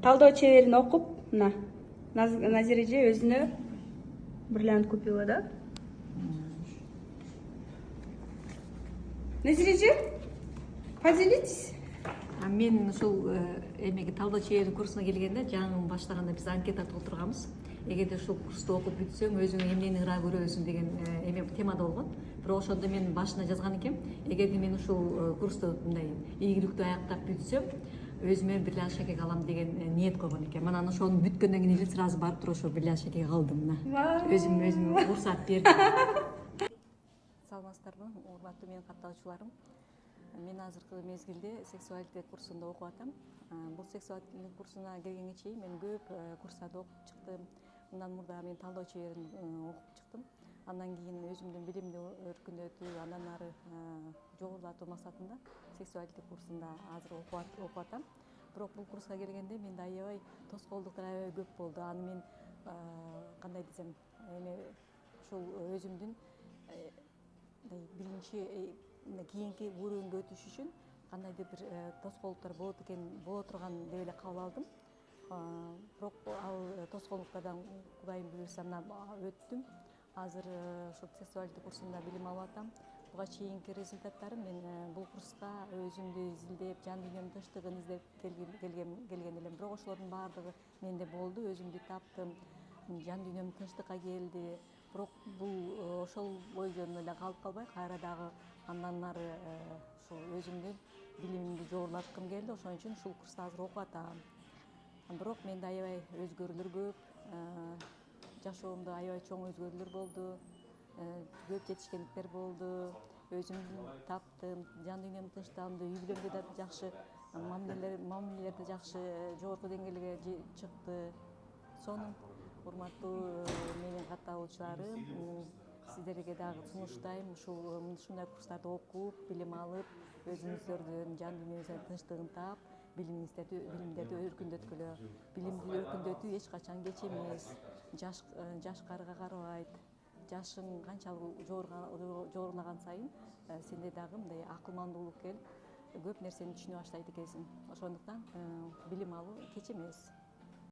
талдоо чеберин окуп, мына Назир эже өзүнө бриллиант купила, да? Назир эже, поделитесь. Мен ушул эмеге талдоо чеберин курсуна келгенде жаңы баштаганда биз анкета толтурганбыз. Эгерде ушул курсту окуп бүтсөң өзүң эмнени ыраа көрөсүң деген эме темада болгон. Бирок ошондо мен башына жазган экем, эгерде мен ушул курсту мындай ийгиликтүү аяктап бүтсөм, өзүмө бриллиант шакек алам деген ниет койгон экен. Анан ошону бүткөндөн кийин эле сразу барып туруп ошо бриллиант шакек алдым мына. Өзүм уруксат бердим. Саламатсыздарбы, урматтуу менин каттаочуларым. Мен азыркы мезгилде сексуалдык курсунда окуп атам. Бул сексуалдык курсуна келгенге чейин мен көп курстарда окуп чыктым. Мындан мурда мен талдоо чеберин окуп чыктым. Андан кийин өзүмдүн билимди өркүндөтүү, андан ары жогорулатуу максатында сексуалдык курсунда азыр окуп атам. Бирок бул курска келгенде менде аябай тоскоолдуктар аябай көп болду. Аны мен кандай десем, эме ушул өзүмдүн биринчи кийинки уровеньге өтүш үчүн кандайдыр бир тоскоолдуктар боло турган деп эле кабыл алдым. Бирок ал тоскоолдуктардан Кудайым буюрса мына өттүм. Азыр ушул сексуалдык курсунда билим алып атам. Буга чейинки результаттарым мен бул курска өзүмдү изилдеп, жан дүйнөмдүн тынчтыгын издеп келген элем. Бирок ошолордун баардыгы менде болду, өзүмдү таптым, жан дүйнөм тынчтыкка келди. Бирок бул ошол ой жөнүндө эле калып калбай, кайра дагы андан ары ушул өзүмдүн билимимди жогорулаткым келди. Ошон үчүн ушул курсту азыр окуп атам. Бирок менде аябай өзгөрүүлөр көп. Жашоомдо аябай чоң өзгөрүүлөр болду. Көп жетишкендиктер болду. Өзүмдү таптым, жан дүйнөмдү тынчтандым, үй бүлөмдө да жакшы мамилелерде жакшы жогорку деңгээлге чыкты. Сонун урматтуу менин каттаочуларым, сиздерге дагы сунуштайм ушундай курстарды окуп, билим алып, өзүңүздөрдүн жан дүйнөңүздүн тынчтыгын таап, билимдерди өркүндөткүлө. Билимди өркүндөтүү эч качан кеч эмес. Жашкарга карабайт. Жашың канчалык жогорулаган сайын сенде дагы мындай акылмандуулук келип, көп нерсени түшүнө баштайт экенсиң. Ошондуктан билим алуу кеч эмес.